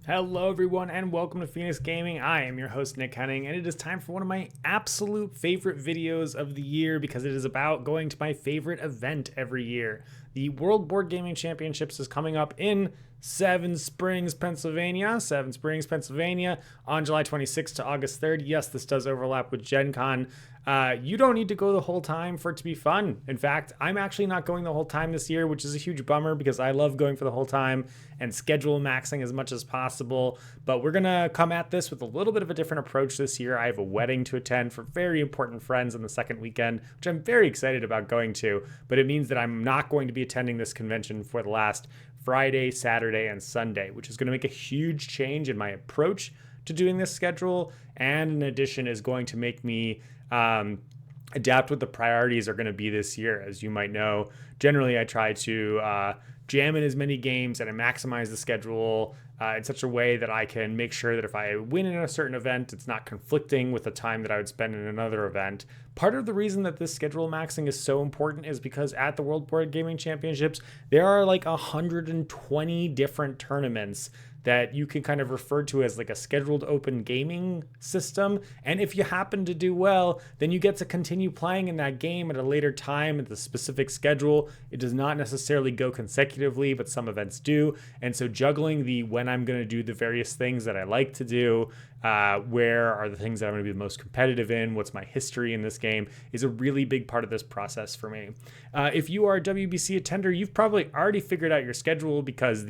Hello everyone and welcome to Phoenix Gaming. I am your host Nick Henning and it is time for one of my absolute favorite videos of the year because it is about going to my favorite event every year. The World Board Gaming Championships is coming up in Seven Springs, Pennsylvania on July 26th to August 3rd. Yes, this does overlap with Gen Con. You don't need to go the whole time for it to be fun. In fact, I'm actually not going the whole time this year, which is a huge bummer because I love going for the whole time and schedule maxing as much as possible. But we're going to come at this with a little bit of a different approach this year. I have a wedding to attend for very important friends on the second weekend, which I'm very excited about going to. But it means that I'm not going to be attending this convention for the last Friday, Saturday, and Sunday, which is going to make a huge change in my approach to doing this schedule. And in addition, is going to make me adapt what the priorities are going to be this year. As you might know, generally I try to jam in as many games and I maximize the schedule in such a way that I can make sure that if I win in a certain event, it's not conflicting with the time that I would spend in another event. Part of the reason that this schedule maxing is so important is because at the World Board Gaming Championships, there are like 120 different tournaments that you can kind of refer to as like a scheduled open gaming system. And if you happen to do well, then you get to continue playing in that game at a later time at the specific schedule. It does not necessarily go consecutively, but some events do. And so juggling the when I'm going to do the various things that I like to do, where are the things that I'm going to be the most competitive in, what's my history in this game, is a really big part of this process for me. If you are a WBC attender, you've probably already figured out your schedule because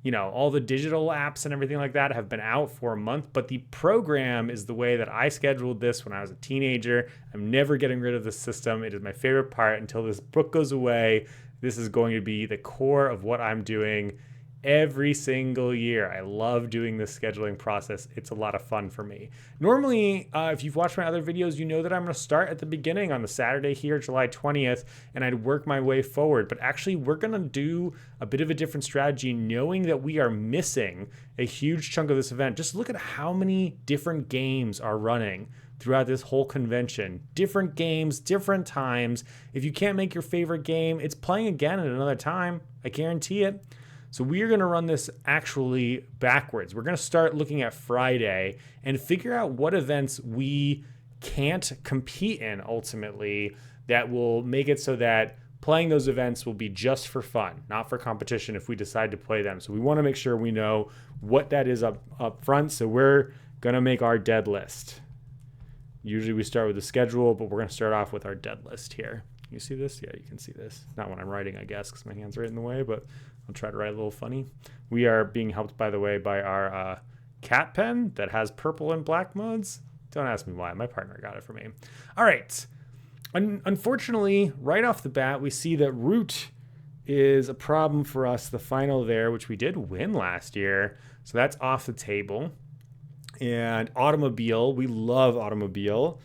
all the digital apps and everything like that have been out for a month, but the program is the way that I scheduled this when I was a teenager. I'm never getting rid of the system. It is my favorite part until this book goes away. This is going to be the core of what I'm doing every single year. I love doing this scheduling process. It's a lot of fun for me. Normally, if you've watched my other videos, you know that I'm going to start at the beginning on the Saturday here, July 20th, and I'd work my way forward. But actually, we're going to do a bit of a different strategy, knowing that we are missing a huge chunk of this event. Just look at how many different games are running throughout this whole convention. Different games, different times. If you can't make your favorite game, it's playing again at another time. I guarantee it. So we are going to run this actually backwards. We're going to start looking at Friday and figure out what events we can't compete in ultimately that will make it so that playing those events will be just for fun, not for competition if we decide to play them. So we want to make sure we know what that is up front. So we're going to make our dead list. Usually we start with the schedule, but we're going to start off with our dead list here. You see this? Yeah, you can see this. Not when I'm writing, I guess, because my hand's right in the way, but I'll try to write a little funny. We are being helped, by the way, by our cat pen that has purple and black modes. Don't ask me why. My partner got it for me. All right. Unfortunately, right off the bat, we see that route is a problem for us. The final there, which we did win last year. So that's off the table. And automobile, we love automobile.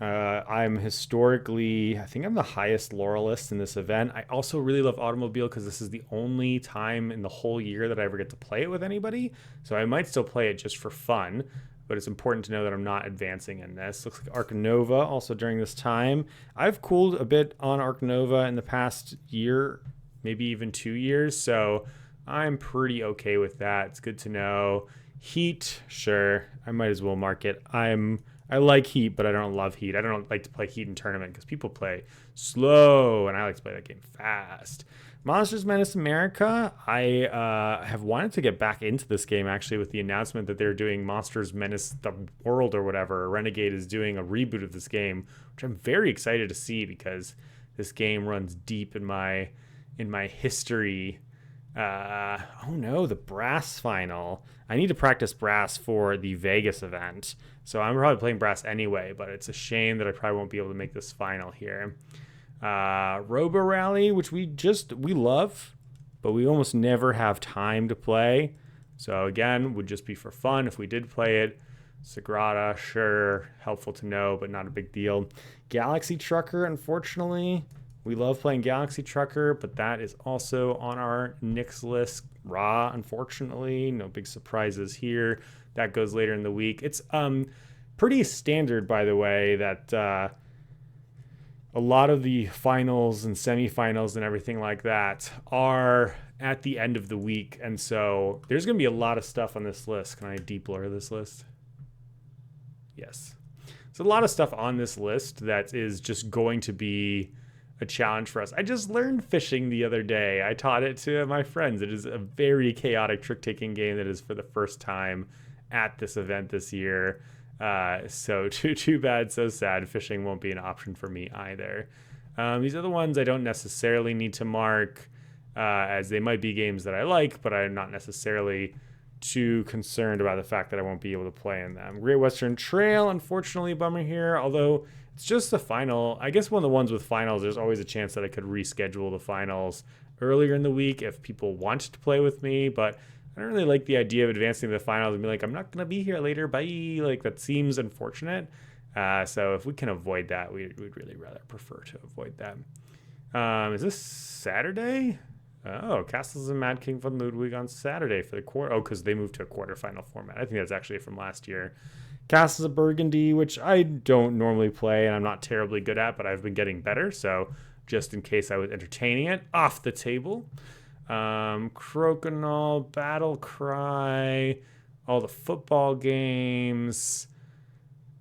I'm historically, I think I'm the highest laurelist in this event. I also really love automobile because this is the only time in the whole year that I ever get to play it with anybody. So I might still play it just for fun, but it's important to know that I'm not advancing in this. Looks like Arc Nova also during this time. I've cooled a bit on Arc Nova in the past year, maybe even 2 years. So I'm pretty okay with that. It's good to know. Heat, sure. I might as well mark it. I like Heat, but I don't love Heat. I don't like to play Heat in tournament because people play slow, and I like to play that game fast. Monsters Menace America, I have wanted to get back into this game, actually, with the announcement that they're doing Monsters Menace the World or whatever. Renegade is doing a reboot of this game, which I'm very excited to see because this game runs deep in my history. Oh no, the brass final. I need to practice brass for the Vegas event. So I'm probably playing brass anyway, but it's a shame that I probably won't be able to make this final here. Robo Rally, which we love, but we almost never have time to play. So again, would just be for fun if we did play it. Sagrada, sure, helpful to know, but not a big deal. Galaxy Trucker, unfortunately. We love playing Galaxy Trucker, but that is also on our Nick's list. Raw, unfortunately, no big surprises here. That goes later in the week. It's pretty standard, by the way, that a lot of the finals and semifinals and everything like that are at the end of the week. And so there's going to be a lot of stuff on this list. Can I de-blur this list? Yes. So a lot of stuff on this list that is just going to be a challenge for us. I just learned fishing the other day. I taught it to my friends. It is a very chaotic trick-taking game that is for the first time at this event this year. So too bad, so sad. Fishing won't be an option for me either. These are the ones I don't necessarily need to mark, as they might be games that I like, but I'm not necessarily too concerned about the fact that I won't be able to play in them. Great Western Trail, unfortunately, bummer here, although it's just the final. I guess one of the ones with finals, there's always a chance that I could reschedule the finals earlier in the week if people wanted to play with me, but I don't really like the idea of advancing to the finals and be like, I'm not going to be here later, bye. Like, that seems unfortunate. So if we can avoid that, we'd really rather prefer to avoid that. Is this Saturday? Oh, Castles and Mad King von Ludwig on Saturday for the quarter. Oh, because they moved to a quarterfinal format. I think that's actually from last year. Castles of Burgundy, which I don't normally play and I'm not terribly good at, but I've been getting better. So just in case I was entertaining it, off the table. Crokinole, Battle Cry, all the football games.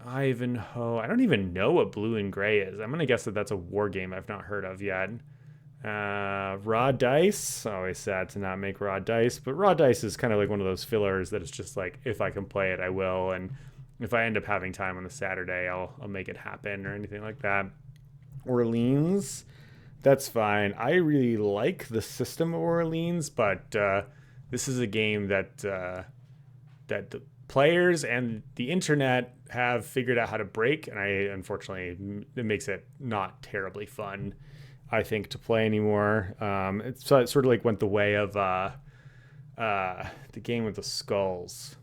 Ivanhoe. I don't even know what Blue and Gray is. I'm going to guess that that's a war game I've not heard of yet. Raw Dice. Always sad to not make Raw Dice, but Raw Dice is kind of like one of those fillers that it's just like, if I can play it, I will. And if I end up having time on a Saturday, I'll make it happen or anything like that. Orleans. That's fine. I really like the system of Orleans, but this is a game that that the players and the internet have figured out how to break, and unfortunately, it makes it not terribly fun, I think, to play anymore. It sort of like went the way of the game with the skulls,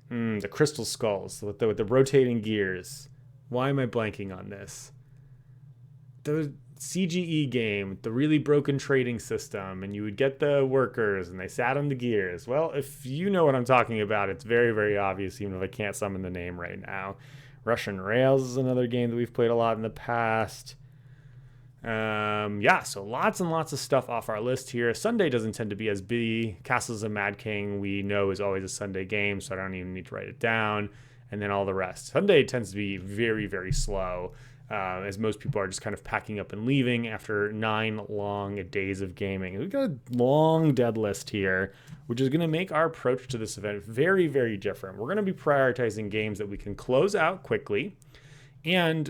the crystal skulls with the rotating gears. Why am I blanking on this? The CGE game, the really broken trading system, and you would get the workers and they sat on the gears. Well, if you know what I'm talking about, it's very, very obvious, even if I can't summon the name right now. Russian Rails is another game that we've played a lot in the past. So lots and lots of stuff off our list here. Sunday doesn't tend to be as busy. Castles of Mad King, we know, is always a Sunday game, so I don't even need to write it down. And then all the rest. Sunday tends to be very, very slow. As most people are just kind of packing up and leaving after 9 long days of gaming. We've got a long dead list here, which is going to make our approach to this event very, very different. We're going to be prioritizing games that we can close out quickly and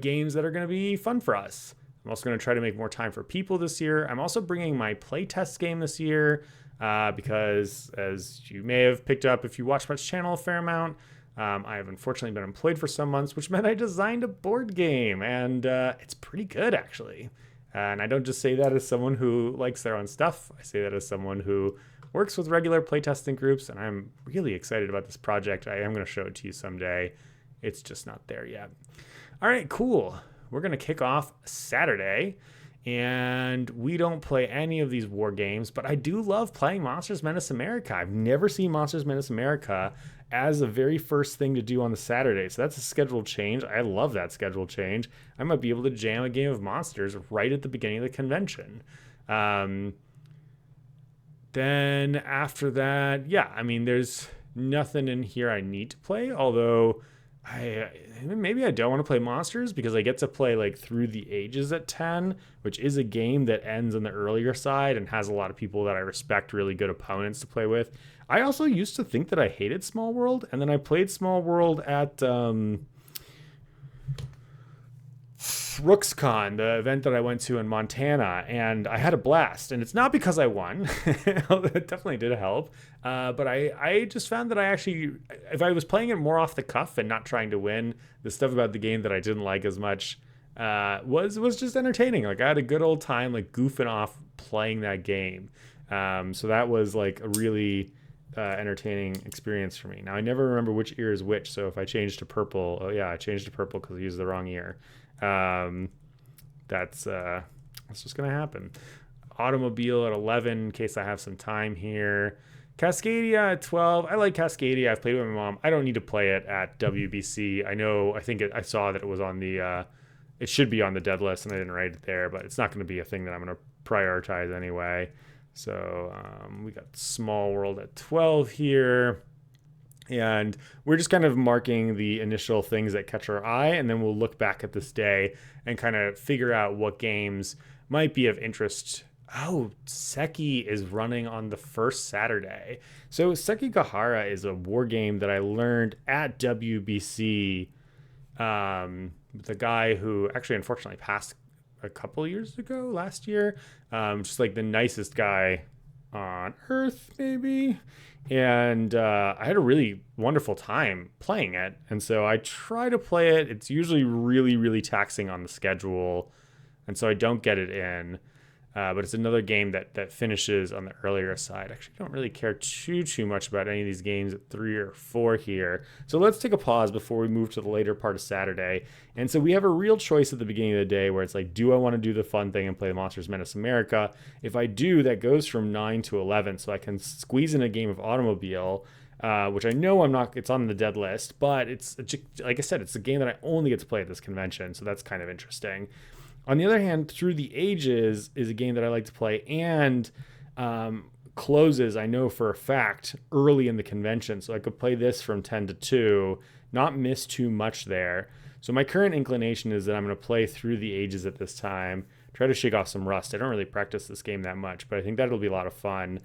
games that are going to be fun for us. I'm also going to try to make more time for people this year. I'm also bringing my playtest game this year because, as you may have picked up if you watch my channel a fair amount, I have unfortunately been employed for some months, which meant I designed a board game, and it's pretty good, actually. And I don't just say that as someone who likes their own stuff. I say that as someone who works with regular playtesting groups, and I'm really excited about this project. I am going to show it to you someday. It's just not there yet. All right, cool. We're going to kick off Saturday, and we don't play any of these war games, but I do love playing Monsters Menace America. I've never seen Monsters Menace America as the very first thing to do on the Saturday. So that's a scheduled change. I love that schedule change. I might be able to jam a game of Monsters right at the beginning of the convention. Then after that, there's nothing in here I need to play, although maybe I don't want to play Monsters because I get to play like Through the Ages at 10, which is a game that ends on the earlier side and has a lot of people that I respect, really good opponents to play with. I also used to think that I hated Small World, and then I played Small World at RooksCon, the event that I went to in Montana, and I had a blast. And it's not because I won. It definitely did help. But I just found that I actually, if I was playing it more off the cuff and not trying to win, the stuff about the game that I didn't like as much was just entertaining. Like, I had a good old time, like, goofing off playing that game. So that was like a really entertaining experience for me. Now, I never remember which ear is which, so if I change to purple, I changed to purple because I used the wrong ear. That's just gonna happen. Automobile at 11 in case I have some time here. Cascadia at 12. I like Cascadia. I've played it with my mom. I don't need to play it at WBC. I saw that it was on the it should be on the dead list, and I didn't write it there, but it's not going to be a thing that I'm going to prioritize anyway. So we got Small World at 12 here. And we're just kind of marking the initial things that catch our eye, and then we'll look back at this day and kind of figure out what games might be of interest. Oh, Seki is running on the first Saturday. So Sekigahara is a war game that I learned at WBC. The guy who actually unfortunately passed a couple years ago, last year. Just like the nicest guy on earth, maybe. And I had a really wonderful time playing it. And so I try to play it. It's usually really, really taxing on the schedule. And so I don't get it in. But it's another game that finishes on the earlier side. Actually, I don't really care too much about any of these games at 3 or 4 here. So let's take a pause before we move to the later part of Saturday. And so we have a real choice at the beginning of the day where it's like, do I want to do the fun thing and play the Monsters Menace America? If I do, that goes from 9 to 11. So I can squeeze in a game of Automobile, which I know it's on the dead list. But it's, like I said, it's a game that I only get to play at this convention. So that's kind of interesting. On the other hand, Through the Ages is a game that I like to play and closes, I know for a fact, early in the convention. So I could play this from 10 to 2, not miss too much there. So my current inclination is that I'm going to play Through the Ages at this time, try to shake off some rust. I don't really practice this game that much, but I think that'll be a lot of fun.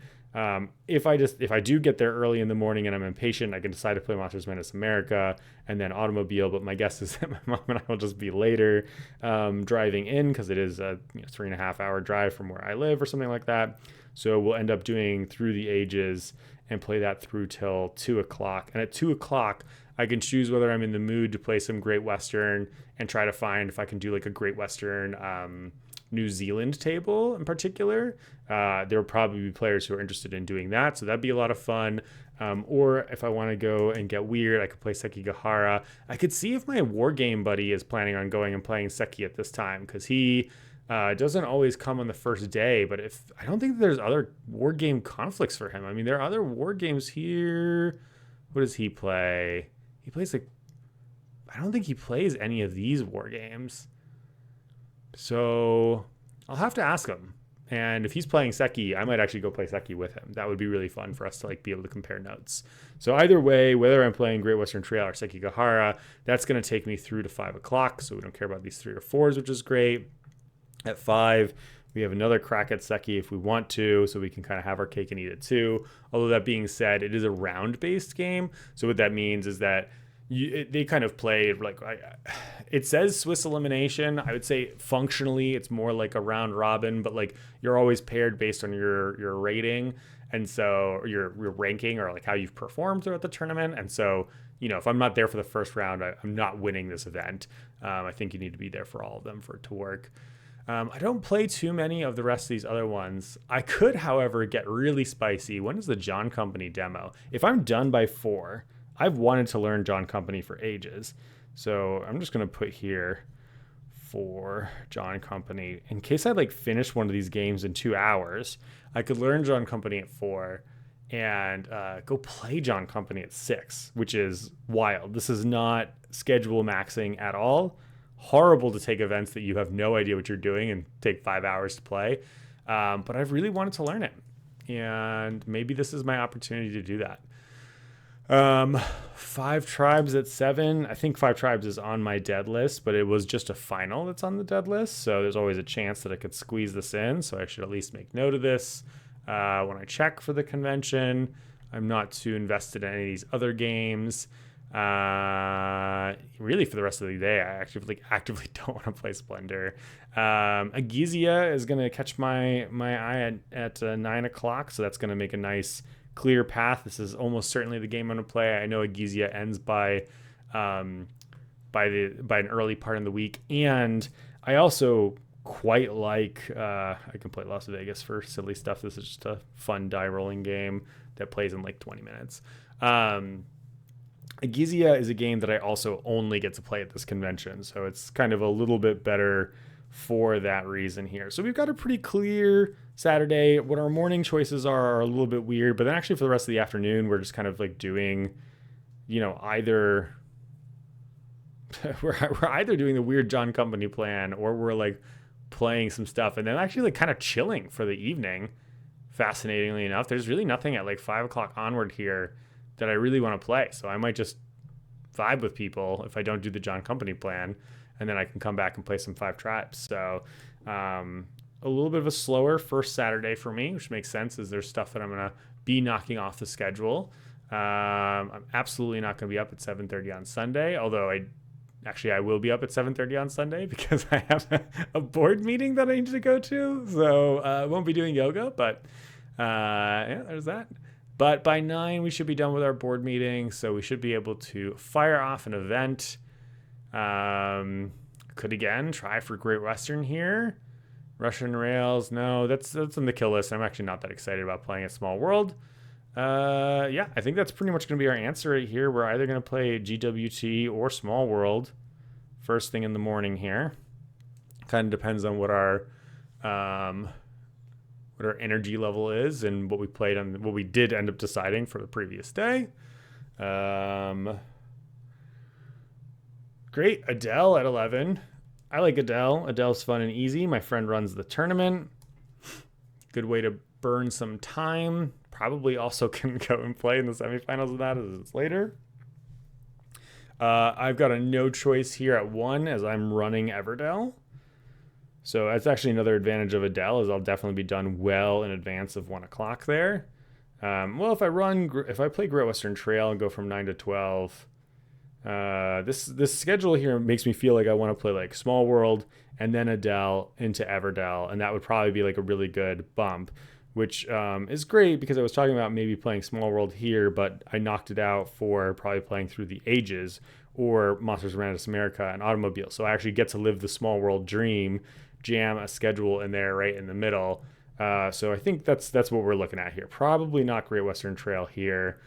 If I do get there early in the morning and I'm impatient, I can decide to play Monsters Menace America and then Automobile. But my guess is that my mom and I will just be later driving in because it is a 3.5 hour drive from where I live or something like that. So we'll end up doing Through the Ages and play that through till 2 o'clock. And at 2 o'clock, I can choose whether I'm in the mood to play some Great Western and try to find if I can do like a Great Western New Zealand table in particular. There will probably be players who are interested in doing that, so that'd be a lot of fun. Or if I want to go and get weird, I could play Sekigahara. I could see if my war game buddy is planning on going and playing Seki at this time, because he doesn't always come on the first day, but I don't think there's other war game conflicts for him. I mean, there are other war games here. What does he play? He plays I don't think he plays any of these war games. So I'll have to ask him. And if he's playing Seki, I might actually go play Seki with him. That would be really fun for us to be able to compare notes. So either way, whether I'm playing Great Western Trail or Sekigahara, that's going to take me through to 5 o'clock. So we don't care about these 3 or 4s, which is great. At 5, we have another crack at Seki if we want to, so we can kind of have our cake and eat it too. Although that being said, it is a round-based game. So what that means is that they kind of play it says Swiss elimination. I would say functionally it's more like a round robin, but you're always paired based on your rating, and so your ranking or how you've performed throughout the tournament. And so if I'm not there for the first round, I'm not winning this event. I think you need to be there for all of them for it to work. I don't play too many of the rest of these other ones. I could, however, get really spicy. When is the John Company demo? If I'm done by 4, I've wanted to learn John Company for ages. So I'm just going to put here for John Company. In case I finish one of these games in 2 hours, I could learn John Company at 4 and go play John Company at 6, which is wild. This is not schedule maxing at all. Horrible to take events that you have no idea what you're doing and take 5 hours to play. But I've really wanted to learn it. And maybe this is my opportunity to do that. 5 Tribes at 7. I think 5 Tribes is on my dead list, but it was just a final that's on the dead list. So there's always a chance that I could squeeze this in. So I should at least make note of this when I check for the convention. I'm not too invested in any of these other games. Really for the rest of the day, I actively don't want to play Splendor. Agizia is going to catch my eye at 9 o'clock. So that's going to make a nice clear path. This is almost certainly the game I'm going to play. I know Agizia ends by an early part in the week, and I also quite like I can play Las Vegas for silly stuff. This is just a fun die rolling game that plays in 20 minutes. Agizia is a game that I also only get to play at this convention, so it's kind of a little bit better for that reason here. So we've got a pretty clear Saturday. What our morning choices are a little bit weird, but then actually for the rest of the afternoon, we're just kind of doing, either we're either doing the weird John Company plan, or we're playing some stuff and then actually kind of chilling for the evening. fascinatingly enough. There's really nothing at like 5 o'clock onward here that I really want to play. So I might just vibe with people if I don't do the John Company plan, and then I can come back and play some 5 tribes. So a little bit of a slower first Saturday for me, which makes sense as there's stuff that I'm going to be knocking off the schedule. I'm absolutely not going to be up at 7:30 on Sunday, although I will be up at 7:30 on Sunday because I have a board meeting that I need to go to. So I won't be doing yoga, but yeah, there's that. But by 9, we should be done with our board meeting, so we should be able to fire off an event. Could again try for Great Western here. Russian Rails, no, that's on the kill list. I'm actually not that excited about playing a Small World. Yeah, I think that's pretty much going to be our answer right here. We're either going to play GWT or Small World first thing in the morning here. Kind of depends on what our energy level is and what we did end up deciding for the previous day. Great, Adele at 11. I like Adele. Adele's fun and easy. My friend runs the tournament. Good way to burn some time. Probably also can go and play in the semifinals of that as it's later. I've got a no choice here at 1 as I'm running Everdell. So that's actually another advantage of Adele is I'll definitely be done well in advance of 1 o'clock there. Well, if I play Great Western Trail and go from 9 to 12, this schedule here makes me feel like I want to play like Small World and then Adele into Everdell, and that would probably be like a really good bump, which is great because I was talking about maybe playing Small World here, but I knocked it out for probably playing through the Ages or Monsters of Randos America and Automobile. So I actually get to live the Small World dream, jam a schedule in there right in the middle. So I think that's what we're looking at here. Probably not Great Western Trail here.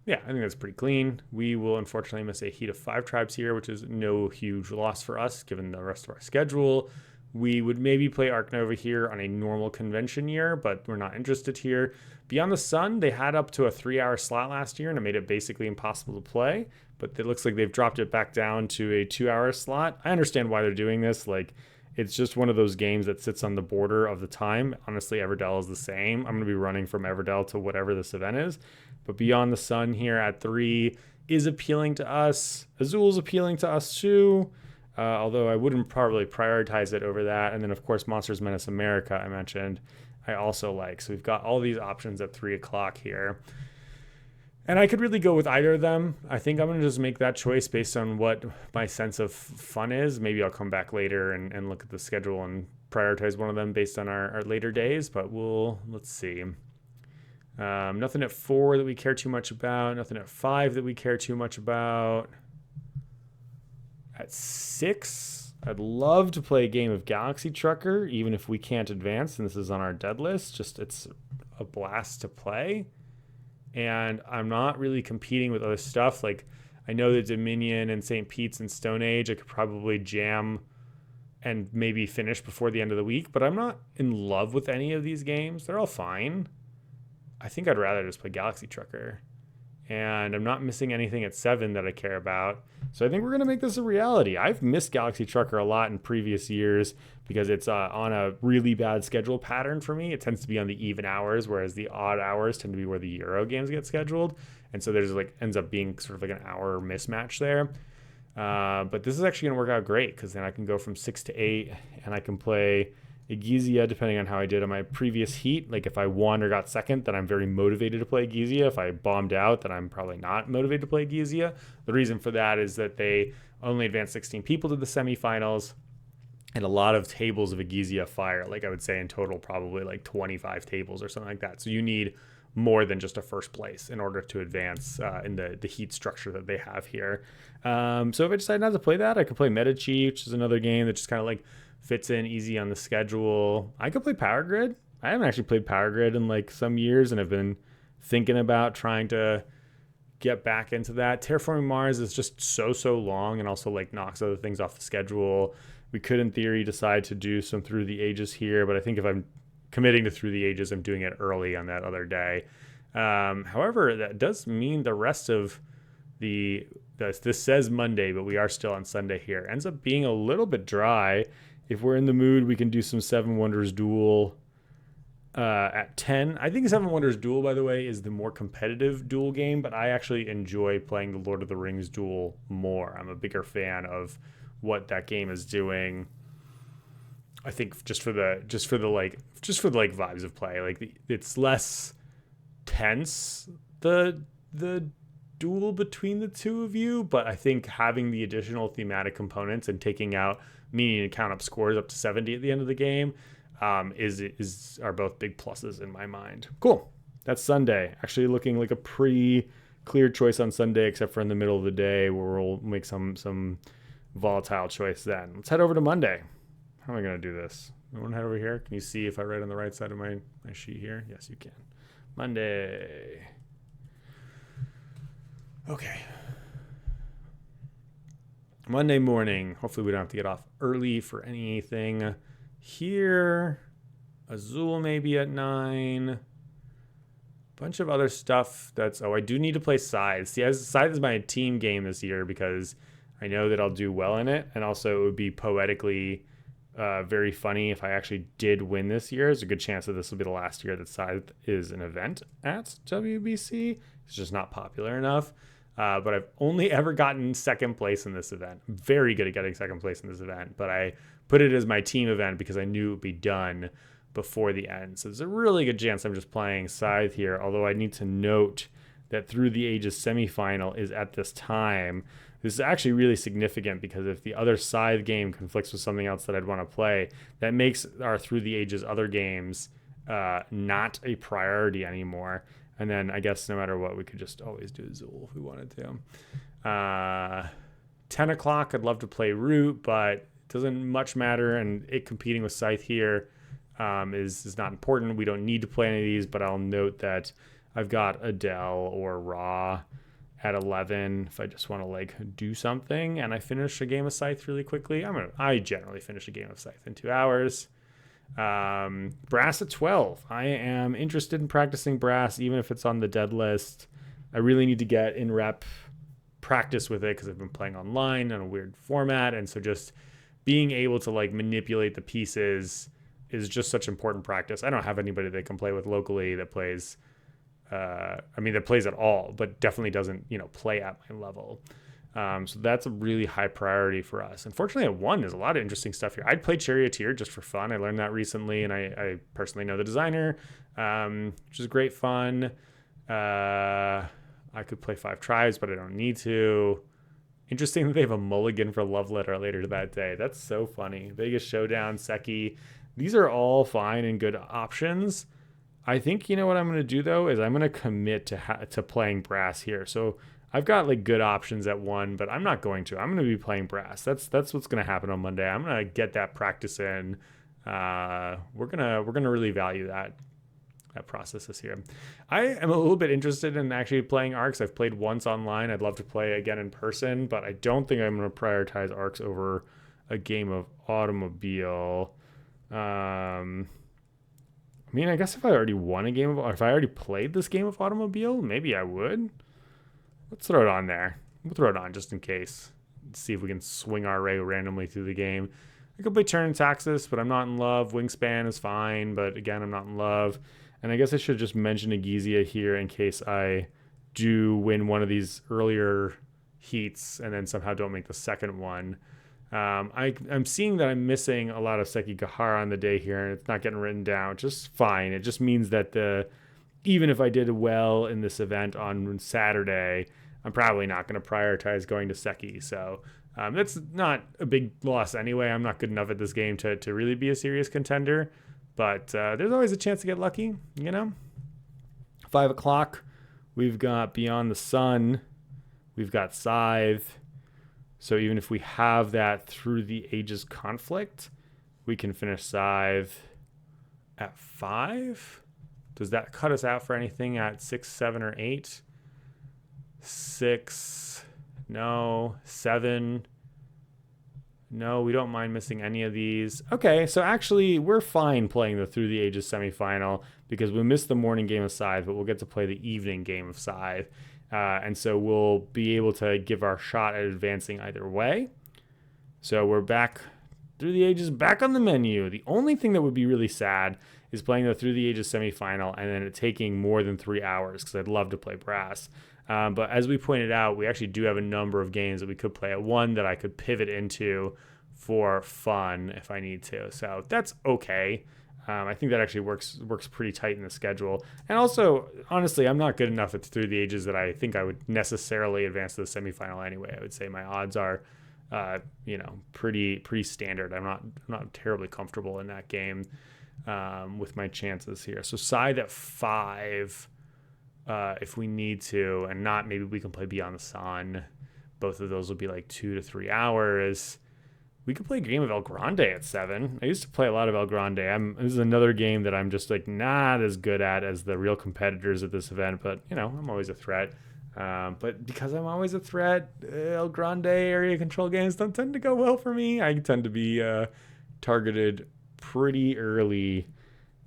Yeah, I think that's pretty clean. We will unfortunately miss a heat of 5 tribes here, which is no huge loss for us given the rest of our schedule. We would maybe play Arc Nova here on a normal convention year, but we're not interested here. Beyond the Sun, they had up to a 3-hour slot last year, and it made it basically impossible to play. But it looks like they've dropped it back down to a 2-hour slot. I understand why they're doing this. Like, it's just one of those games that sits on the border of the time. Honestly, Everdell is the same. I'm going to be running from Everdell to whatever this event is. But Beyond the Sun here at 3 is appealing to us. Azul's appealing to us too. Although I wouldn't probably prioritize it over that. And then, of course, Monsters Menace America, I mentioned, I also like. So we've got all these options at 3 o'clock here. And I could really go with either of them. I think I'm going to just make that choice based on what my sense of fun is. Maybe I'll come back later and look at the schedule and prioritize one of them based on our later days. But let's see. Nothing at 4 that we care too much about. Nothing at 5 that we care too much about. At 6, I'd love to play a game of Galaxy Trucker, even if we can't advance, and this is on our dead list. Just it's a blast to play. And I'm not really competing with other stuff. Like, I know that Dominion and St. Pete's and Stone Age, I could probably jam and maybe finish before the end of the week, but I'm not in love with any of these games. They're all fine. I think I'd rather just play Galaxy Trucker. And I'm not missing anything at 7 that I care about. So I think we're going to make this a reality. I've missed Galaxy Trucker a lot in previous years because it's on a really bad schedule pattern for me. It tends to be on the even hours, whereas the odd hours tend to be where the Euro games get scheduled. And so there's ends up being sort of like an hour mismatch there. But this is actually going to work out great because then I can go from 6 to 8 and I can play Egizia depending on how I did on my previous heat. Like if I won or got second, then I'm very motivated to play Egizia. If I bombed out, then I'm probably not motivated to play Egizia. The reason for that is that they only advanced 16 people to the semifinals and a lot of tables of Egizia fire. Like I would say in total, probably like 25 tables or something like that. So you need more than just a first place in order to advance in the heat structure that they have here. So if I decide not to play that, I could play Medici, which is another game that just kind of like fits in easy on the schedule. I could play Power Grid. I haven't actually played Power Grid in like some years and I've been thinking about trying to get back into that. Terraforming Mars is just so long and also like knocks other things off the schedule. We could in theory decide to do some Through the Ages here, but I think if I'm committing to Through the Ages, I'm doing it early on that other day. However, that does mean the rest of this says Monday, but we are still on Sunday here. Ends up being a little bit dry. If we're in the mood, we can do some Seven Wonders Duel. at 10. I think Seven Wonders Duel, by the way, is the more competitive duel game, but I actually enjoy playing the Lord of the Rings Duel more. I'm a bigger fan of what that game is doing. I think just for the vibes of play, like it's less tense, the duel between the two of you, but I think having the additional thematic components and taking out, meaning to count up scores up to 70 at the end of the game, are both big pluses in my mind. Cool. That's Sunday. Actually looking like a pretty clear choice on Sunday, except for in the middle of the day where we'll make some volatile choice then. Let's head over to Monday. How am I going to do this? I want to head over here. Can you see if I write on the right side of my sheet here? Yes, you can. Monday. Okay. Monday morning. Hopefully we don't have to get off early for anything here. Azul maybe at 9. Bunch of other stuff I do need to play Scythe. See, Scythe is my team game this year because I know that I'll do well in it. And also it would be poetically very funny if I actually did win this year. There's a good chance that this will be the last year that Scythe is an event at WBC. It's just not popular enough. But I've only ever gotten second place in this event. I'm very good at getting second place in this event, but I put it as my team event because I knew it would be done before the end. So there's a really good chance I'm just playing Scythe here, although I need to note that Through the Ages semifinal is at this time. This is actually really significant because if the other Scythe game conflicts with something else that I'd want to play, that makes our Through the Ages other games not a priority anymore. And then I guess no matter what, we could just always do Zool if we wanted to. 10 o'clock, I'd love to play Root, but it doesn't much matter. And it competing with Scythe here is not important. We don't need to play any of these, but I'll note that I've got Adele or Raw at 11 if I just want to like do something. And I finish a game of Scythe really quickly. I generally finish a game of Scythe in 2 hours. Brass at 12. I am interested in practicing Brass, even if it's on the dead list. I really need to get in rep practice with it because I've been playing online in a weird format. And so just being able to like manipulate the pieces is just such important practice. I don't have anybody that can play with locally that plays, that plays at all, but definitely doesn't, play at my level. So that's a really high priority for us. Unfortunately, at 1, there's a lot of interesting stuff here. I'd play Charioteer just for fun. I learned that recently, and I personally know the designer, which is great fun. I could play 5 Tribes, but I don't need to. Interesting that they have a mulligan for Love Letter later that day. That's so funny. Vegas Showdown, Seki. These are all fine and good options. I think what I'm going to do, though, is I'm going to commit to playing Brass here. So I've got like good options at 1, but I'm not going to. I'm going to be playing Brass. That's what's going to happen on Monday. I'm going to get that practice in. We're gonna really value that process this year. I am a little bit interested in actually playing ARCs. I've played once online. I'd love to play again in person, but I don't think I'm going to prioritize ARCs over a game of Automobile. I guess if I already won a game or if I already played this game of Automobile, maybe I would. Let's throw it on there. We'll throw it on just in case. Let's see if we can swing our way randomly through the game. I could play Turn and Taxis, but I'm not in love. Wingspan is fine, but again, I'm not in love. And I guess I should just mention Agizia here in case I do win one of these earlier heats and then somehow don't make the second one. I'm seeing that I'm missing a lot of Sekigahara on the day here, and it's not getting written down, which is fine. It just means that even if I did well in this event on Saturday, I'm probably not going to prioritize going to Seki. So that's not a big loss anyway. I'm not good enough at this game to really be a serious contender, but there's always a chance to get lucky, 5 o'clock, we've got Beyond the Sun. We've got Scythe. So even if we have that Through the Ages conflict, we can finish Scythe at 5. Does that cut us out for anything at 6, 7, or 8? 6. No. 7. No, we don't mind missing any of these. Okay, so actually we're fine playing the Through the Ages semifinal because we missed the morning game of Scythe, but we'll get to play the evening game of Scythe. And so we'll be able to give our shot at advancing either way. So we're back, Through the Ages, back on the menu. The only thing that would be really sad is playing the Through the Ages semifinal and then it taking more than 3 hours because I'd love to play brass. But as we pointed out, we actually do have a number of games that we could play at one that I could pivot into for fun if I need to. So that's okay. I think that actually works pretty tight in the schedule. And also, honestly, I'm not good enough at Through the Ages that I think I would necessarily advance to the semifinal anyway. I would say my odds are, pretty standard. I'm not terribly comfortable in that game with my chances here. So side at 5, if we need to, and not maybe we can play Beyond the Sun. Both of those will be like 2 to 3 hours. We could play a game of El Grande at 7. I used to play a lot of El Grande. This is another game that I'm just like not as good at as the real competitors at this event, but I'm always a threat. But because I'm always a threat, El Grande area control games don't tend to go well for me. I tend to be targeted pretty early,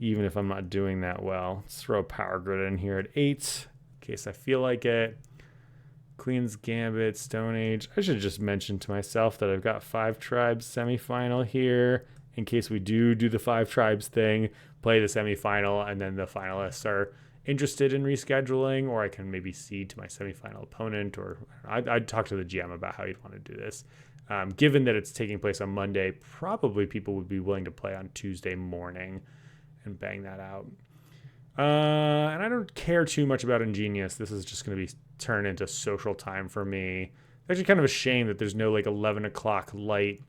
even if I'm not doing that well. Let's throw a Power Grid in here at 8 in case I feel like it. Queen's Gambit, Stone Age. I should just mention to myself that I've got 5 Tribes semifinal here in case we do the 5 Tribes thing, play the semifinal, and then the finalists are interested in rescheduling, or I can maybe cede to my semifinal opponent, or I'd talk to the GM about how you'd want to do this. Given that it's taking place on Monday, probably people would be willing to play on Tuesday morning and bang that out. And I don't care too much about Ingenious. This is just going to be turned into social time for me. It's actually kind of a shame that there's no 11 o'clock light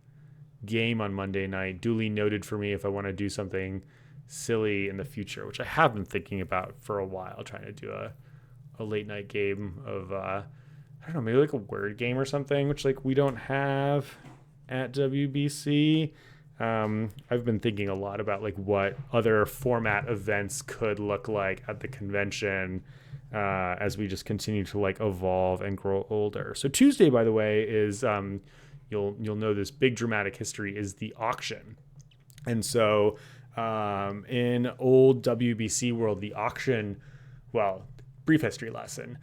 game on Monday night. Duly noted for me if I want to do something silly in the future, which I have been thinking about for a while, trying to do a late night game of, I don't know, maybe a word game or something, which we don't have at WBC. I've been thinking a lot about what other format events could look like at the convention as we just continue to evolve and grow older. So Tuesday, by the way, is you'll know this big dramatic history is the auction. And so in old WBC world, the auction, brief history lesson.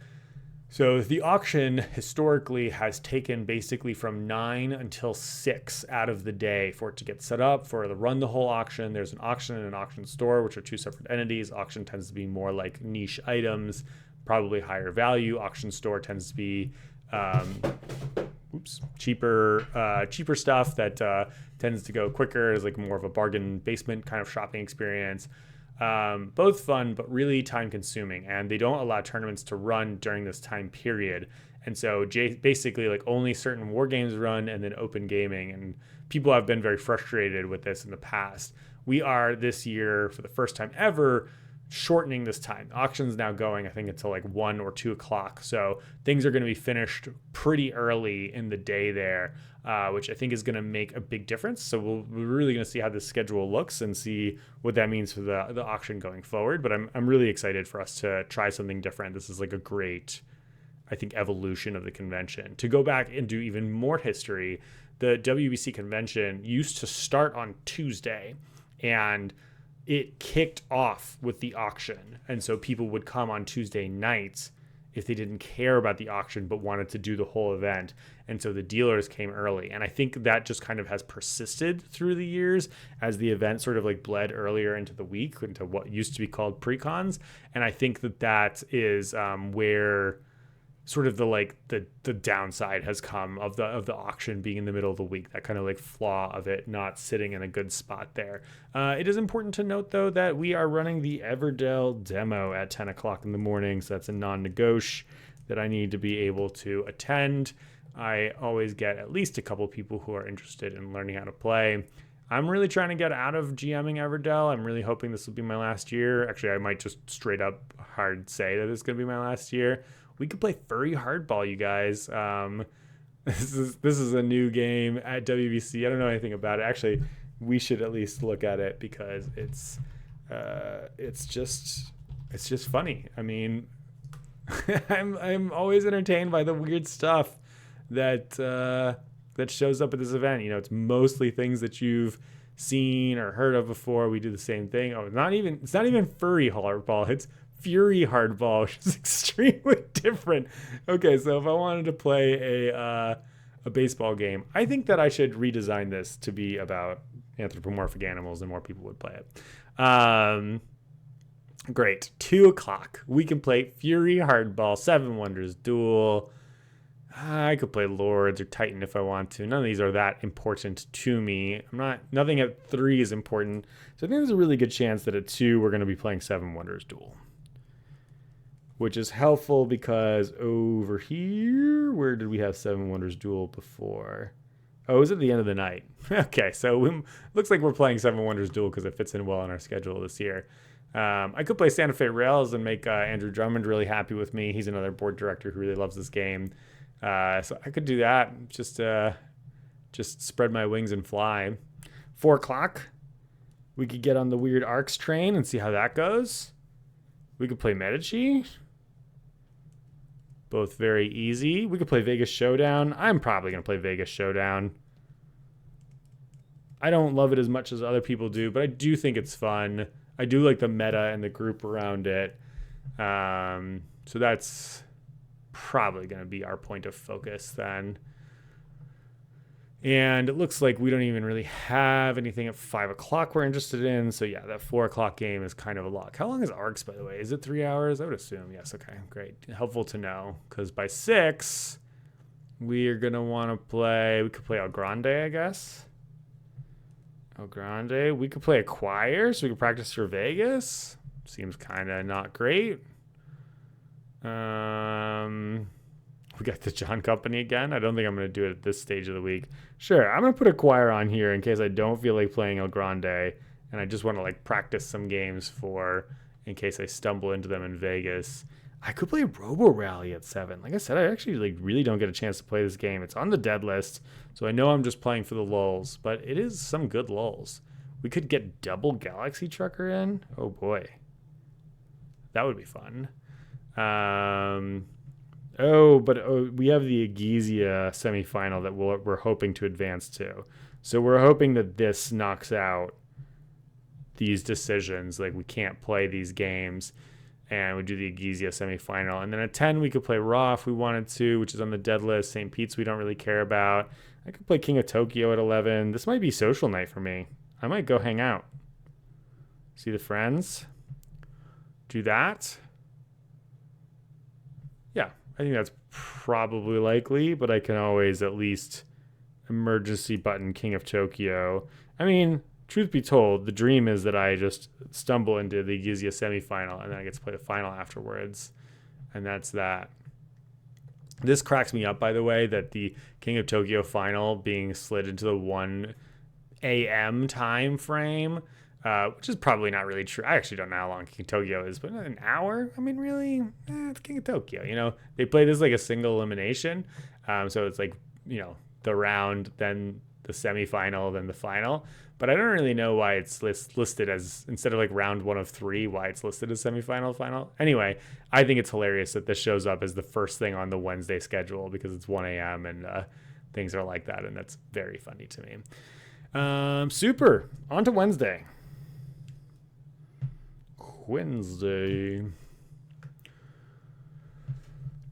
So the auction historically has taken basically from 9 until 6 out of the day for it to get set up, for to run the whole auction. There's an auction and an auction store, which are 2 separate entities. Auction tends to be more niche items, probably higher value. Auction store tends to be cheaper stuff that tends to go quicker, is more of a bargain basement kind of shopping experience. Both fun, but really time consuming, and they don't allow tournaments to run during this time period. And so basically only certain war games run and then open gaming, and people have been very frustrated with this in the past. We are this year, for the first time ever, shortening this time. The auction's now going, I think, until 1 or 2 o'clock. So things are going to be finished pretty early in the day there, which I think is going to make a big difference. So we're really going to see how this schedule looks and see what that means for the auction going forward. But I'm really excited for us to try something different. This is a great, I think, evolution of the convention. To go back and do even more history, the WBC convention used to start on Tuesday, and it kicked off with the auction. And so people would come on Tuesday nights if they didn't care about the auction but wanted to do the whole event. And so the dealers came early. And I think that just kind of has persisted through the years as the event sort of bled earlier into the week, into what used to be called pre-cons. And I think that is where sort of the downside has come of the auction being in the middle of the week, that kind of flaw of it not sitting in a good spot there. It is important to note, though, that we are running the Everdell demo at 10 o'clock in the morning, so that's a non-negotiable that I need to be able to attend. I always get at least a couple people who are interested in learning how to play. I'm really trying to get out of GMing Everdell. I'm really hoping this will be my last year. Actually, I might just straight up hard say that it's going to be my last year. We could play Furry Hardball, you guys. This is a new game at WBC. I don't know anything about it. Actually, we should at least look at it because it's just funny. I mean, I'm always entertained by the weird stuff that shows up at this event. It's mostly things that you've seen or heard of before. We do the same thing. Oh, it's not even Furry Hardball. It's Fury Hardball, which is extremely different. Okay, so if I wanted to play a baseball game, I think that I should redesign this to be about anthropomorphic animals and more people would play it. Um, Great. 2 o'clock. We can play Fury Hardball, Seven Wonders Duel. I could play Lords or Titan if I want to. None of these are that important to me. Nothing at 3 is important. So I think there's a really good chance that at 2 we're going to be playing Seven Wonders Duel. Which is helpful because over here, where did we have Seven Wonders Duel before? Oh, it was at the end of the night. Okay, so looks like we're playing Seven Wonders Duel because it fits in well in our schedule this year. I could play Santa Fe Rails and make Andrew Drummond really happy with me. He's another board director who really loves this game. So I could do that. Just spread my wings and fly. 4 o'clock. We could get on the Weird Arcs train and see how that goes. We could play Medici. Both very easy. We could play Vegas Showdown. I'm probably going to play Vegas Showdown. I don't love it as much as other people do, but I do think it's fun. I do like the meta and the group around it. So that's probably going to be our point of focus then. And it looks like we don't even really have anything at 5 o'clock we're interested in. So yeah, that 4 o'clock game is kind of a lock. How long is Arcs, by the way? Is it 3 hours? I would assume. Yes. Okay, great. Helpful to know. Because by 6, we are going to want to play... We could play El Grande, I guess. El Grande. We could play Acquire, so we could practice for Vegas. Seems kind of not great. We got the John Company again. I don't think I'm going to do it at this stage of the week. Sure, I'm going to put Acquire on here in case I don't feel like playing El Grande, and I just want to like practice some games for in case I stumble into them in Vegas. I could play Robo Rally at 7. Like I said, I actually like really don't get a chance to play this game. It's on the dead list, so I know I'm just playing for the lulz, but it is some good lulz. We could get double Galaxy Trucker in. Oh boy, that would be fun. We have the Agizia semifinal that we're hoping to advance to. So we're hoping that this knocks out these decisions. Like we can't play these games, and we do the Agizia semifinal. And then at 10, we could play Raw if we wanted to, which is on the dead list. St. Pete's we don't really care about. I could play King of Tokyo at 11. This might be social night for me. I might go hang out. See the friends. Do that. Yeah, I think that's probably likely, but I can always at least emergency button King of Tokyo. I mean, truth be told, the dream is that I just stumble into the Agizia semifinal and then I get to play the final afterwards. And that's that. This cracks me up, by the way, that the King of Tokyo final being slid into the 1 a.m. time frame, which is probably not really true. I actually don't know how long King of Tokyo is, but an hour? I mean, really? It's King of Tokyo. You know, they play this like a single elimination. So it's like, you know, the round, then the semifinal, then the final. But I don't really know why it's listed as, instead of like round 1 of 3, why it's listed as semifinal, final. Anyway, I think it's hilarious that this shows up as the first thing on the Wednesday schedule because it's 1 a.m. and things are like that. And that's very funny to me. Super. On to Wednesday. Wednesday.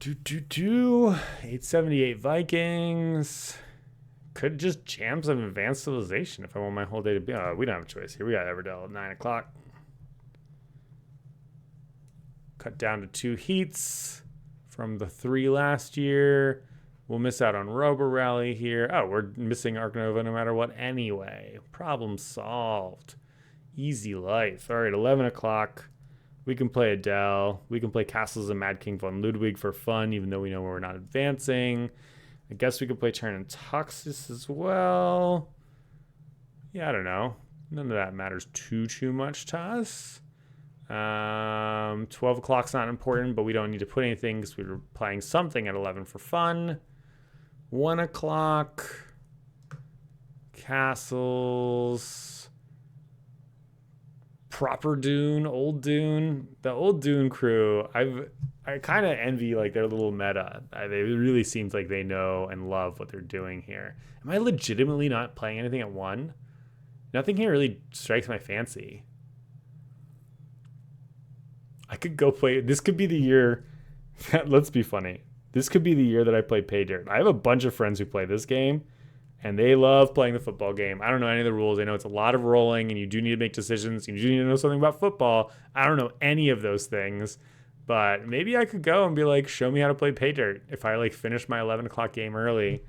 878 Vikings. Could just jam some Advanced Civilization if I want my whole day to be. We don't have a choice here. We got Everdell at 9 o'clock. Cut down to 2 heats from the 3 last year. We'll miss out on Robo Rally here. Oh, we're missing Arc Nova no matter what anyway. Problem solved. Easy life. All right, 11 o'clock. We can play Adele. We can play Castles of Mad King von Ludwig for fun, even though we know we're not advancing. I guess we could play Turn and Toxis as well. Yeah, I don't know. None of that matters too much to us. 12 o'clock's not important, but we don't need to put anything because we were playing something at 11 for fun. 1 o'clock. Castles. Proper Dune, Old Dune. The Old Dune crew, I kind of envy like their little meta. They really seems like they know and love what they're doing here. Am I legitimately not playing anything at 1? Nothing here really strikes my fancy. I could go play. This could be the year. Let's be funny. This could be the year that I play Pay Dirt. I have a bunch of friends who play this game. and they love playing the football game. I don't know any of the rules. I know it's a lot of rolling, and you do need to make decisions. You do need to know something about football. I don't know any of those things, but maybe I could go and be like, show me how to play pay dirt if I like finish my 11 o'clock game early,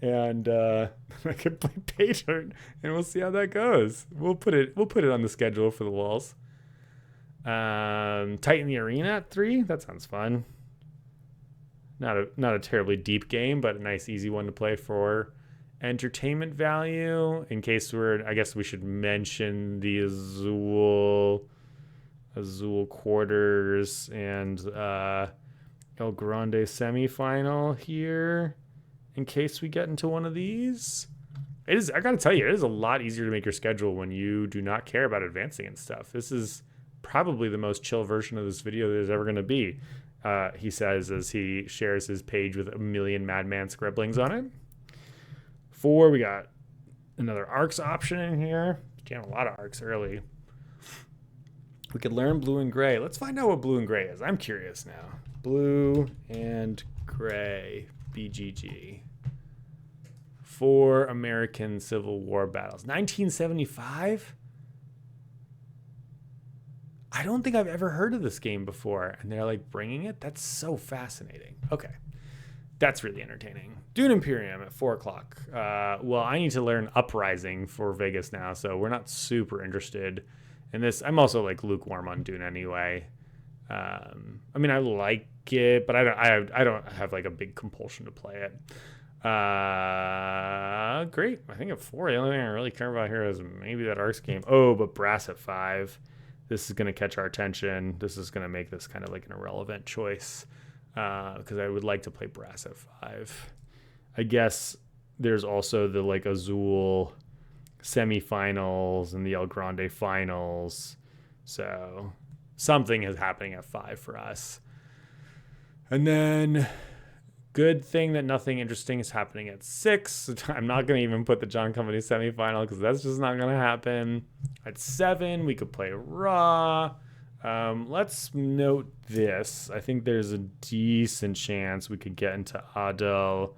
and I could play pay dirt, and we'll see how that goes. We'll put it on the schedule for the walls. Tighten the arena at 3. That sounds fun. Not a terribly deep game, but a nice easy one to play for entertainment value. In case I guess we should mention the Azul quarters and El Grande semifinal here, in case we get into one of these. I gotta tell you, it is a lot easier to make your schedule when you do not care about advancing and stuff. This is probably the most chill version of this video there's ever going to be, he says as he shares his page with a million madman scribblings on it. 4, we got another arcs option in here. Getting a lot of arcs early. We could learn blue and gray. Let's find out what blue and gray is. I'm curious now. Blue and gray, BGG. 4 American Civil War battles. 1975? I don't think I've ever heard of this game before, and they're like bringing it. That's so fascinating. Okay, that's really entertaining. Dune Imperium at 4 o'clock. Well, I need to learn Uprising for Vegas now, so we're not super interested in this. I'm also like lukewarm on Dune anyway. I mean, I like it, but I don't have like a big compulsion to play it. Great. I think at 4, the only thing I really care about here is maybe that Arcs game. Oh, but Brass at 5. This is going to catch our attention. This is going to make this kind of like an irrelevant choice because I would like to play Brass at 5. I guess there's also the like Azul semifinals and the El Grande finals. So something is happening at 5 for us. And then good thing that nothing interesting is happening at 6. I'm not going to even put the John Company semifinal because that's just not going to happen. At 7, we could play Raw. Let's note this. I think there's a decent chance we could get into Adel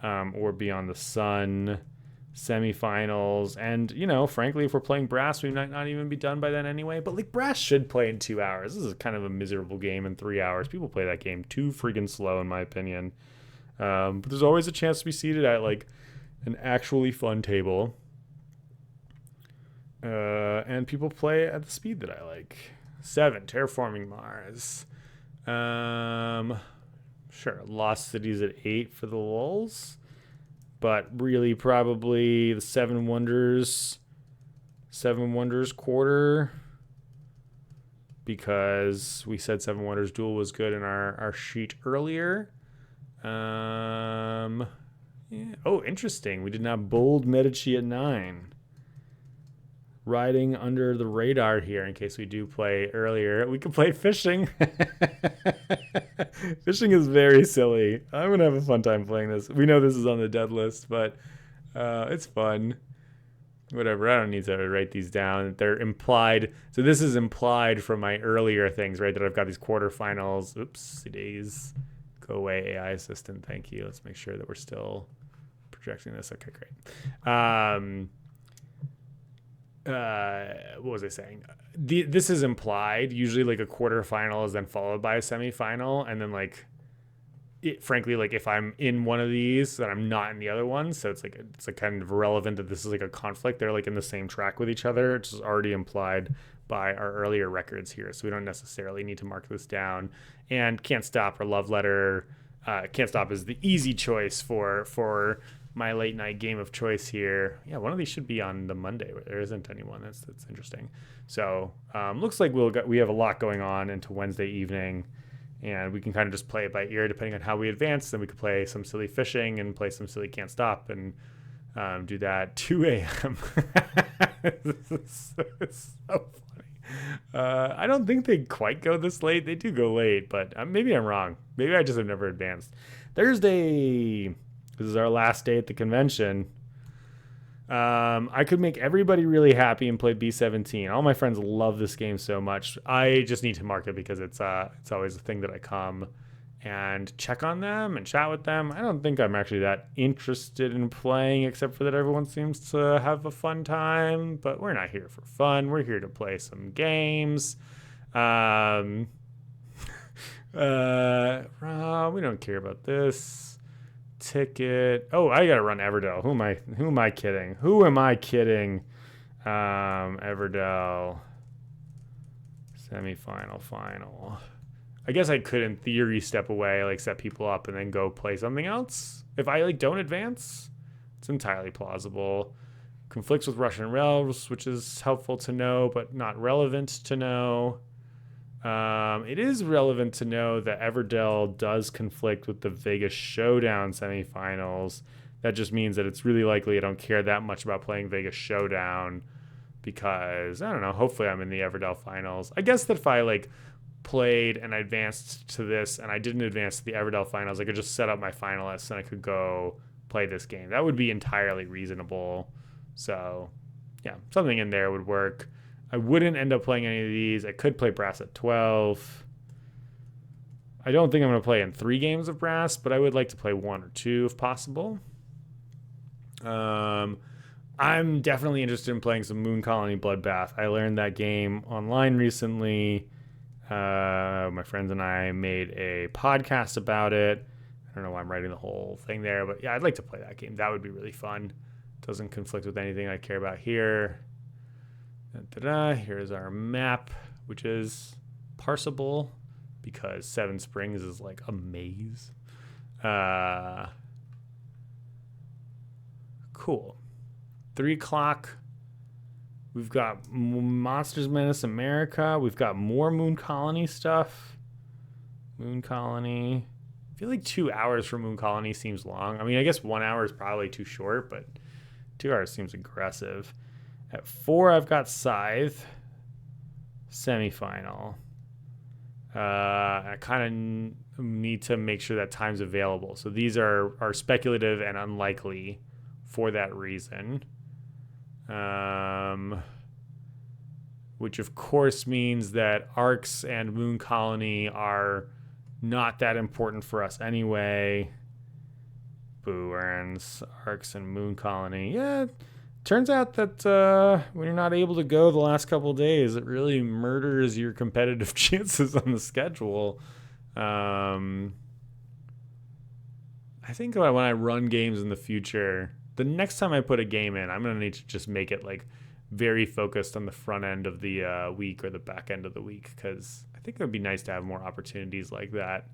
or Beyond the Sun semifinals. And, you know, frankly, if we're playing Brass, we might not even be done by then anyway. But, like, Brass should play in 2 hours. This is kind of a miserable game in 3 hours. People play that game too freaking slow, in my opinion. But there's always a chance to be seated at, like, an actually fun table. And people play at the speed that I like. 7, Terraforming Mars. Sure, Lost Cities at 8 for the lulz. But really probably the Seven Wonders quarter. Because we said Seven Wonders Duel was good in our sheet earlier. Yeah. Oh, interesting. We did not bold Medici at 9. Riding under the radar here in case we do play earlier. We could play fishing. Fishing is very silly. I'm going to have a fun time playing this. We know this is on the dead list, but it's fun. Whatever. I don't need to write these down. They're implied. So this is implied from my earlier things, right? That I've got these quarterfinals. Oops, days. Go away, AI assistant. Thank you. Let's make sure that we're still projecting this. Okay, great. What was I saying? This is implied. Usually like a quarterfinal is then followed by a semifinal. And then like, frankly, like if I'm in one of these, then I'm not in the other one. So it's like kind of irrelevant that this is like a conflict. They're like in the same track with each other. It's just already implied by our earlier records here. So we don't necessarily need to mark this down. And Can't Stop or Love Letter. Can't Stop is the easy choice for my late night game of choice here. Yeah, one of these should be on the Monday. There isn't anyone. That's interesting. So looks like we have a lot going on into Wednesday evening, and we can kind of just play it by ear depending on how we advance. Then we could play some silly fishing and play some silly Can't Stop and do that 2 a.m. It's so funny. I don't think they quite go this late. They do go late, but maybe I'm wrong. Maybe I just have never advanced. Thursday. This is our last day at the convention. I could make everybody really happy and play B17. All my friends love this game so much. I just need to mark it because it's always a thing that I come and check on them and chat with them. I don't think I'm actually that interested in playing, except for that everyone seems to have a fun time, but we're not here for fun. We're here to play some games. We don't care about this. Ticket. Oh, I gotta run Everdell. Who am I kidding? Everdell. Semi-final, final. I guess I could, in theory, step away, like set people up and then go play something else. If I like don't advance, it's entirely plausible. Conflicts with Russian rails, which is helpful to know, but not relevant to know. It is relevant to know that Everdell does conflict with the Vegas Showdown semifinals. That just means that it's really likely I don't care that much about playing Vegas Showdown because, I don't know, hopefully I'm in the Everdell finals. I guess that if I like played and I advanced to this and I didn't advance to the Everdell finals, I could just set up my finalists and I could go play this game. That would be entirely reasonable. So, yeah, something in there would work. I wouldn't end up playing any of these. I could play Brass at 12. I don't think I'm going to play in 3 games of Brass, but I would like to play 1 or 2 if possible. I'm definitely interested in playing some Moon Colony Bloodbath. I learned that game online recently. My friends and I made a podcast about it. I don't know why I'm writing the whole thing there, but yeah, I'd like to play that game. That would be really fun. Doesn't conflict with anything I care about here. Here's our map, which is parsable because Seven Springs is like a maze. Cool. 3 o'clock. We've got Monsters Menace America. We've got more Moon Colony stuff. Moon Colony. I feel like 2 hours for Moon Colony seems long. I mean, I guess 1 hour is probably too short, but 2 hours seems aggressive. At 4, I've got Scythe. Semifinal. I kind of need to make sure that time's available. So these are speculative and unlikely for that reason. Which of course means that Arcs and Moon Colony are not that important for us anyway. Boo earns Arcs and Moon Colony. Yeah, turns out that when you're not able to go the last couple of days, it really murders your competitive chances on the schedule. I think when I run games in the future, the next time I put a game in, I'm going to need to just make it like very focused on the front end of the week or the back end of the week, because I think it would be nice to have more opportunities like that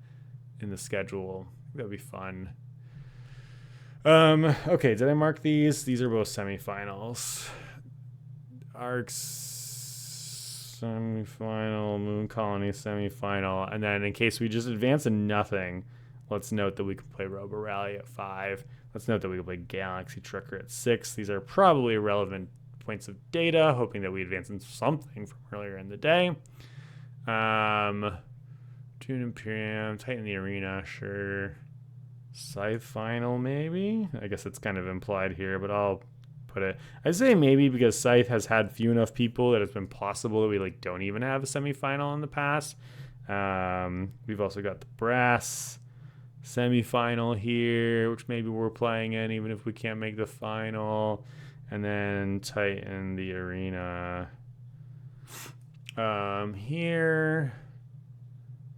in the schedule. I think that would be fun. Okay, did I mark these? These are both semifinals. Arcs semifinal, Moon Colony semifinal, and then in case we just advance in nothing, let's note that we can play Robo Rally at 5. Let's note that we can play Galaxy Trucker at 6. These are probably irrelevant points of data, hoping that we advance in something from earlier in the day. Dune Imperium, Titan the Arena, sure. Scythe Final, maybe? I guess it's kind of implied here, but I'll put it. I say maybe because Scythe has had few enough people that it's been possible that we like don't even have a semifinal in the past. We've also got the Brass semifinal here, which maybe we're playing in even if we can't make the final. And then Titan the Arena here.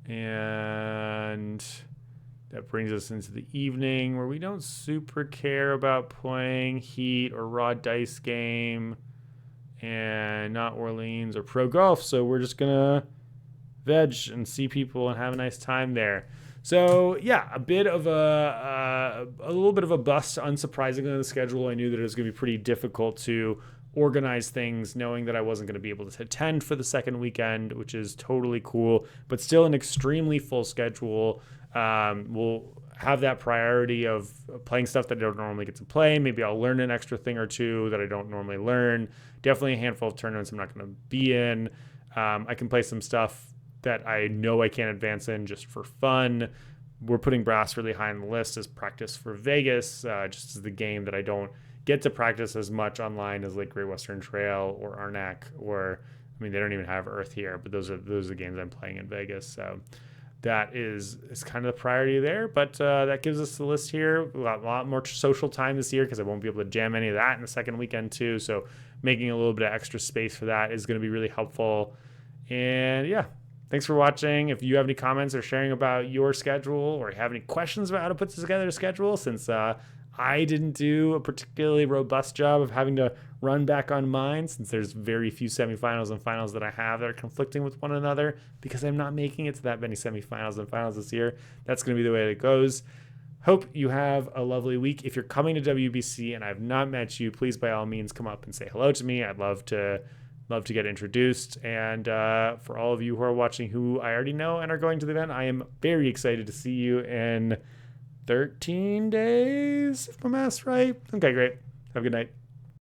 And that brings us into the evening where we don't super care about playing Heat or Raw Dice Game and not Orleans or Pro Golf. So we're just going to veg and see people and have a nice time there. So yeah, a little bit of a bust, unsurprisingly, on the schedule. I knew that it was going to be pretty difficult to organize things, knowing that I wasn't going to be able to attend for the second weekend, which is totally cool, but still an extremely full schedule. We'll have that priority of playing stuff that I don't normally get to play. Maybe I'll learn an extra thing or two that I don't normally learn. Definitely a handful of tournaments I'm not going to be in. I can play some stuff that I know I can't advance in just for fun. We're putting Brass really high on the list as practice for Vegas, just as the game that I don't get to practice as much online as like Great Western Trail or Arnak, or I mean, they don't even have Earth here, but those are the games I'm playing in Vegas. So that is kind of the priority there. But that gives us the list here. A lot more social time this year because I won't be able to jam any of that in the second weekend too. So making a little bit of extra space for that is going to be really helpful. And yeah, thanks for watching. If you have any comments or sharing about your schedule, or have any questions about how to put together a schedule, since I didn't do a particularly robust job of having to run back on mine, since there's very few semifinals and finals that I have that are conflicting with one another because I'm not making it to that many semifinals and finals this year. That's going to be the way it goes. Hope you have a lovely week. If you're coming to WBC and I've not met you, please by all means come up and say hello to me. I'd love to get introduced. And for all of you who are watching who I already know and are going to the event, I am very excited to see you in 13 days, if my math's right. Okay, great. Have a good night.